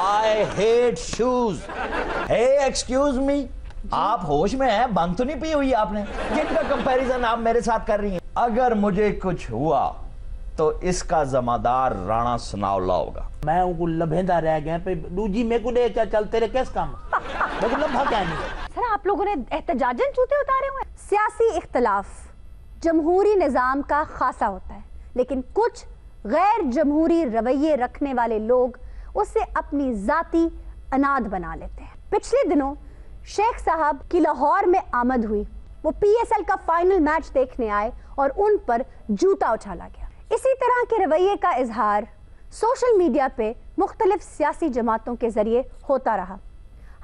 I hate shoes. Hey, excuse me. आप होश में हैं? भंग तो नहीं पी हुई आपने जिनका कंपैरिजन आप मेरे साथ कर रही हैं? अगर मुझे कुछ हुआ तो इसका ज़िम्मेदार राणा सनाउल्लाह होगा। मैं उनको लभेंदा रह गया पे दूजी मेरे को दे चल तेरे किस काम मैं को लभा क्या नहीं। सर आप लोगों ने एहतजाजन जूते उतारे हुए। सियासी इख्तलाफ जमहूरी निज़ाम का खासा होता है, लेकिन कुछ गैर जमहूरी रवैये रखने वाले लोग उसे अपनी जाती अनाद बना लेते हैं। पिछले दिनों शेख साहब की लाहौर में आमद हुई। वो PSL का फाइनल मैच देखने आए और उन पर जूता उछाला गया। इसी तरह के रवैये का इजहार सोशल मीडिया पे मुख्तलिफ सियासी जमातों के जरिए होता रहा।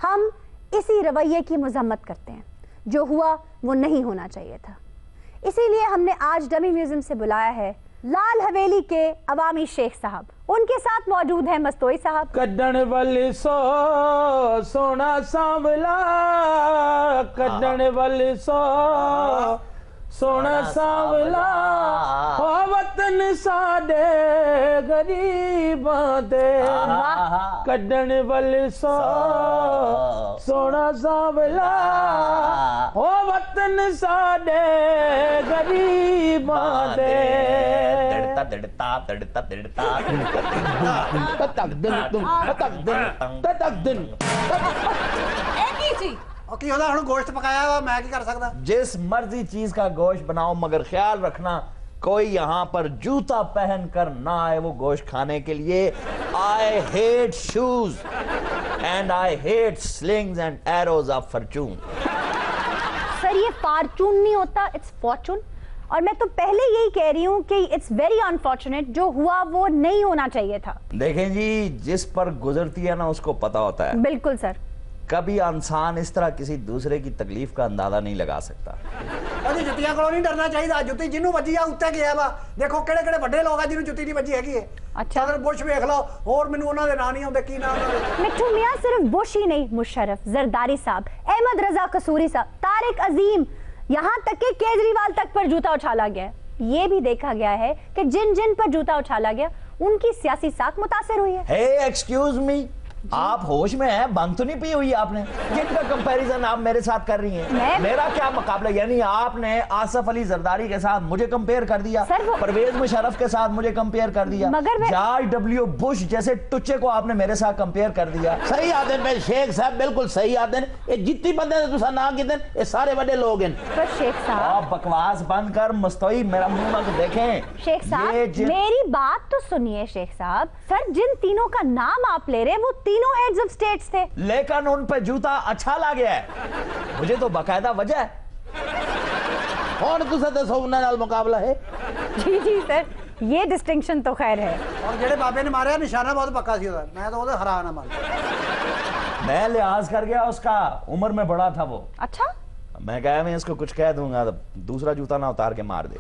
हम इसी रवैये की मजम्मत करते हैं। जो हुआ वो नहीं होना चाहिए था। इसीलिए हमने आज डमी म्यूजियम से बुलाया है लाल हवेली के अवामी शेख साहब। उनके साथ मौजूद हैं मस्तोई साहब। कड्डण वाले सोना सांवला कड्डण वाले सोना सांवला ओ वतन साडे गरीबां दे कड्डण वाले सोना सांवला ओ वतन साडे गरीबां दे की होदा हुण गोश्त पकाया हुआ मैं की कर सकदा। जिस मर्जी चीज का गोश्त बनाओ मगर ख्याल रखना कोई यहाँ पर जूता पहन कर ना आए वो गोश्त खाने के लिए। I hate shoes and I hate slings and arrows of fortune. Sir ये फॉर्चून नहीं होता, इट्स फॉर्चून। और मैं तो पहले यही कह रही हूँ कि इट्स वेरी अनफॉर्चुनेट। जो हुआ वो नहीं होना चाहिए था। देखें जी, जिस पर गुजरती है ना उसको पता होता है। बिल्कुल सर। कभी इंसान इस तरह किसी दूसरे की तकलीफ का अंदाजा नहीं लगा सकता। अजी जुत्तियां कोलों नहीं डरना चाहिए। जुत्ती जिन्हों वजी आ उत्ते गया वा। देखो केड़े केड़े बड़े लोग आ जिन्हों जुत्ती नहीं वजी हैगी है। अच्छा सदर बुश वेख लो और मैनू उन्हां दे नाम नहीं आउंदे की नाम है। मिट्ठू मियां सिर्फ बुश ही नहीं, मुशर्रफ, जरदारी साहब, अहमद रजा कसूरी साहब, तारिक अजीम, यहाँ तक कि केजरीवाल तक पर जूता उछाला गया। ये भी देखा गया है कि जिन जिन पर जूता उछाला गया उनकी सियासी साख मुतासिर हुई है। Hey, excuse me. आप होश में हैं? भंग तो नहीं पी हुई आपने जिनका कंपैरिजन आप मेरे साथ कर रही हैं? मेरा क्या मुकाबला? यानी आपने आसिफ अली जरदारी के साथ मुझे कंपेयर कर दिया, परवेज मुशर्रफ के साथ मुझे कंपेयर कर दिया, जॉर्ज डब्ल्यू बुश जैसे टुच्चे को आपने मेरे साथ कंपेयर कर दिया। सही आदन पे शेख साहब बिल्कुल सही आदन। ये जितनी बंदे ने तुसा ना गिनन ये सारे बड़े लोग हैं। पर शेख साहब आप बकवास बंद कर मस्तोई, मेरा मुंह मत देखें। शेख साहब मेरी बात तो सुनिए। शेख साहब सर जिन तीनों का नाम आप ले रहे हैं वो तीनों हेड्स ऑफ स्टेट्स थे, लेकिन उन पे जूता अच्छा लग गया है। मुझे तो बकायदा वजह है। कौन तुसा दसो उन्हां नाल मुकाबला है? जी जी सर ये डिस्टिंक्शन तो खैर है। और जेड़े बाबे ने मारे निशाना बहुत पक्का सी ओदा। मैं तो ओदे हरा ना मार। मैं लिहाज कर गया उसका, उम्र में बड़ा था वो। अच्छा मैं कहा मैं इसको कुछ कह दूंगा तो दूसरा जूता ना उतार के मार दे।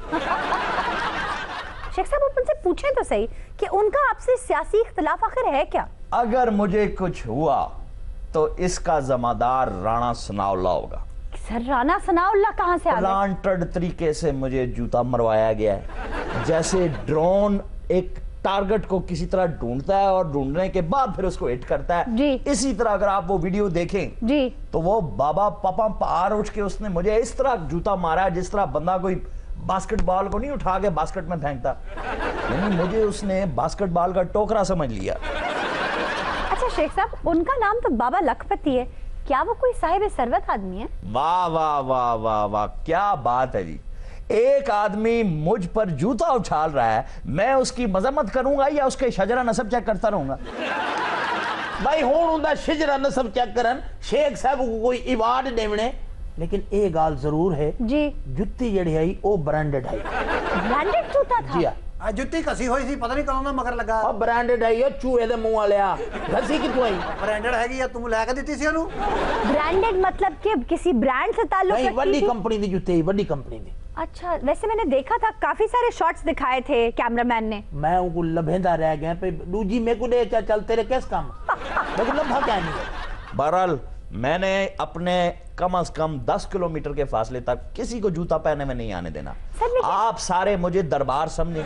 शेख साहब आप उनसे पूछें तो सही कि उनका आपसे सियासी इख्तिलाफ आखिर है क्या? अगर मुझे कुछ हुआ तो इसका ज़िम्मेदार राणा सनाउल्लाह होगा। सर राणा सनाउल्लाह कहाँ से आ गए? प्लांटेड तरीके से मुझे जूता मरवाया गया है। जैसे ड्रोन एक टारगेट को किसी तरह ढूंढता है और ढूंढने के बाद फिर उसको हिट करता है जी। इसी तरह अगर आप वो वीडियो देखें जी तो वो बाबा पापा पार उठ के उसने मुझे इस तरह जूता मारा है जिस तरह बंदा कोई बास्केटबॉल को नहीं उठा के बास्केट में फेंकता। यानी मुझे उसने बास्केटबॉल का टोकरा समझ लिया। अच्छा शेख साहब उनका नाम तो बाबा लखपति है, क्या वो कोई साहिब सरवत आदमी है? वाह वाह वाह वाह वाह क्या बात है जी। एक आदमी मुझ पर जूता उछाल रहा है, मैं उसकी मजम्मत करूंगा या उसके शजरा नसब चेक करता रहूंगा? भाई हुण उनदा शजरा नसब चेक करन शेख साहब को कोई अवार्ड देवने, लेकिन एक गाल जरूर है जी जुत्ती जड़ी है वो ब्रांडेड है। ब्रांडेड जूता था? जी हां आ जुत्ती कसी हुई सी पता नहीं कौन दा मगर लगा। अब ब्रांडेड है ये चूहे दे मुंह वालिया घसी कितों आई? ब्रांडेड हैगी या तुम लेके दित्ती सी ओनू? ब्रांडेड मतलब कि किसी ब्रांड से ताल्लुक नहीं रखती बड़ी थी? कंपनी दी जुत्ती बड़ी कंपनी दी। अच्छा वैसे मैंने देखा था काफी सारे शॉट्स दिखाए थे कैमरामैन ने। मैं उनको लभेंदा रह गया पे दूजी मेरे को दे चल तेरे किस काम मैं को लभा क्या नहीं। बहरहाल मैंने अपने कम से कम 10 किलोमीटर के फासले तक किसी को जूता पहने में नहीं आने देना। आप सारे मुझे दरबार समझे।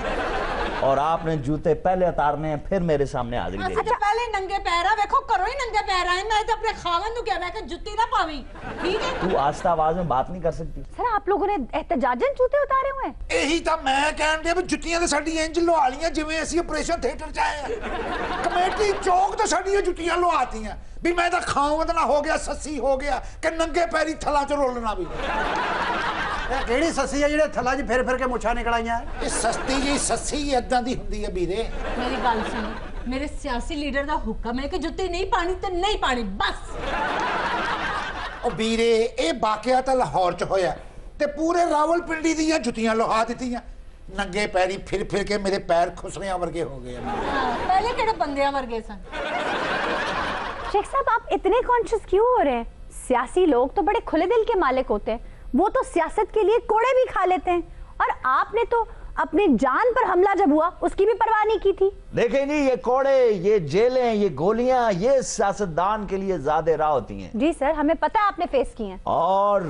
اور آپ نے جوتے پہلے اتارنے ہیں پھر میرے سامنے حاضری دینی ہے۔ اچھا پہلے ننگے پیر آ ویکھو کرو ہی ننگے پیر آئے میں تو اپنے خاوند نو کیا میں کہ جُتی نہ پاویں ٹھیک ہے تو آہستہ آواز میں بات نہیں کر سکتی؟ سر آپ لوگوں نے احتجاجن جوتے اتارے ہوئے ہیں؟ ਇਹੀ ਤਾਂ ਮੈਂ ਕਹਿਣ ਡਿਆ ਵੀ ਜੁੱਤੀਆਂ ਤਾਂ ਸਾਡੀ ਇੰਜ ਲੁਆ ਲੀਆਂ ਜਿਵੇਂ ਅਸੀਂ ਆਪਰੇਸ਼ਨ ਥੀਏਟਰ 'ਚ ਆਏ ਆ ਕਮੇਟੀ ਚੌਕ ਤੋਂ ਸਾਡੀਆਂ ਜੁੱਤੀਆਂ ਲੁਆਤੀਆਂ ਵੀ ਮੈਂ ਤਾਂ ਖਾਵਤ ਨਾ ਹੋ ਗਿਆ ਸੱਸੀ ਹੋ ਗਿਆ ਕਿ ਨੰਗੇ ਪੈਰੀ ਥਲਾਂ 'ਚ ਰੋਲਣਾ ਵੀ ਇਹ ਕਿਹੜੀ ਸੱਸੀ ਆ ਜਿਹੜੇ ਥੱਲਾ 'ਚ ਫਿਰ ਕੇ ਮੁੱਛਾਂ ਨਿਕਲ ਆਈਆਂ ਇਹ ਸਸਤੀ ਜੀ ਸੱਸੀ ਇਦਾਂ ਦੀ ਹੁੰਦੀ ਹੈ ਵੀਰੇ ਮੇਰੀ ਗੱਲ ਸੁਣੋ ਮੇਰੇ ਸਿਆਸੀ ਲੀਡਰ ਦਾ ਹੁਕਮ ਹੈ ਕਿ ਜੁੱਤੀ ਨਹੀਂ ਪਾਣੀ ਤੇ ਨਹੀਂ ਪਾਣੀ ਬਸ ਉਹ ਵੀਰੇ ਇਹ ਵਾਕਿਆ ਤਾਂ ਲਾਹੌਰ 'ਚ ਹੋਇਆ ਤੇ ਪੂਰੇ ਰਾਵਲਪਿੰਡੀ ਦੀਆਂ ਜੁੱਤੀਆਂ ਲੁਹਾ ਦਿੱਤੀਆਂ ਨੰਗੇ ਪੈਰੀ ਫਿਰ ਕੇ ਮੇਰੇ ਪੈਰ ਖੁਸਰਿਆਂ ਵਰਗੇ ਹੋ ਗਏ ਪਹਿਲੇ ਕਿਹੜੇ ਬੰਦਿਆਂ ਵਰਗੇ ਸਨ शेख साहब आप इतने कॉन्शियस क्यों हो रहे हैं? सियासी लोग तो बड़े खुले दिल के मालिक होते हैं, वो तो सियासत के लिए कोड़े भी खा लेते हैं और आपने तो अपनी जान पर हमला जब हुआ उसकी भी परवाह नहीं की थी। देखें जी ये कोड़े ये जेलें ये गोलियां ये सियासतदान के लिए ज़्यादा राह होती हैं। जी सर हमें पता है आपने फेस की हैं। और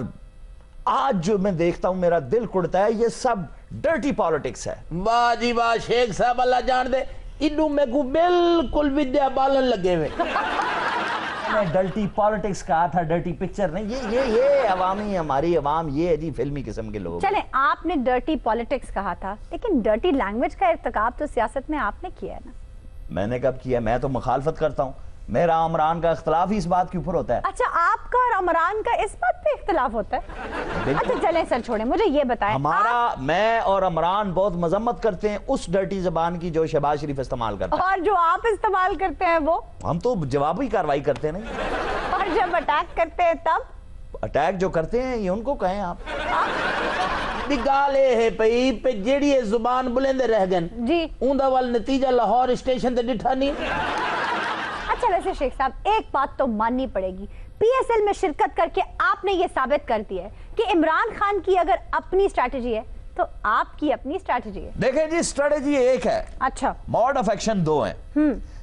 आज जो मैं देखता हूं मेरा दिल कुड़ता है ये सब डर्टी पॉलिटिक्स है। वाह जी वाह शेख साहब अल्लाह जान दे इनू में को बिल्कुल विद्या बालन लगे हुए मैं डर्टी पॉलिटिक्स कहा था डर्टी पिक्चर नहीं ये अवामी हमारी अवाम ये है जी फिल्मी किस्म के लोग। चले आपने डर्टी पॉलिटिक्स कहा था लेकिन डर्टी लैंग्वेज का इर्तिकाब तो सियासत में आपने किया है ना। मैंने कब किया? मैं तो मुखालफत करता हूँ। मेरा अमरान का इख्तलाफ ही इस बात के ऊपर होता है। अच्छा आपका और अमरान का इस बात पे इख्तिलाफ होता है? अच्छा चलें सर छोड़ें मुझे ये बताएं हमारा मैं और अमरान बहुत मजम्मत करते हैं उस डर्टी जबान की जो शहबाज शरीफ इस्तेमाल करता है और जो आप इस्तेमाल करते हैं वो हम तो जवाबी कार्रवाई करते हैं नहीं। और जब अटैक करते हैं तब? अटैक जो करते हैं ये उनको कहें आप। दी गाल ये है पई पे जेड़ी ये जुबान बुलंद रह गन जी उंदा वाल नतीजा लाहौर स्टेशन ते डिठा नहीं। अच्छा वैसे शेख साहब एक बात तो माननी पड़ेगी पीएसएल में शिरकत करके आपने ये साबित कर दिया है कि इमरान खान की अगर अपनी स्ट्रैटेजी है तो आपकी अपनी स्ट्रैटेजी है। देखें जी स्ट्रेटेजी एक है अच्छा मोड ऑफ एक्शन दो हैं।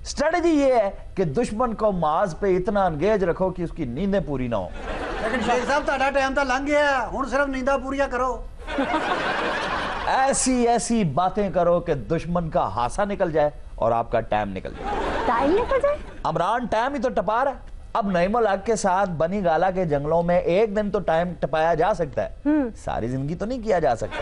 स्ट्रेटेजी ये है कि दुश्मन को माज पे इतना एंगेज रखो कि उसकी नींदें पूरी ना हो। लेकिन शेख साहब ਤੁਹਾਡਾ ਟਾਈਮ ਤਾਂ ਲੰਘ ਗਿਆ ਹੁਣ ਸਿਰਫ ਨੀਂਦਾਂ ਪੂਰੀਆਂ ਕਰੋ। ऐसी ऐसी बातें करो कि दुश्मन का हासा निकल जाए और आपका टाइम निकल जाए। टाइम निकल जाए? अमरान टाइम ही तो टपा रहा है। अब नईमुल हक के साथ बनी गाला के जंगलों में एक दिन तो टाइम टपाया जा सकता है, सारी जिंदगी तो नहीं किया जा सकता।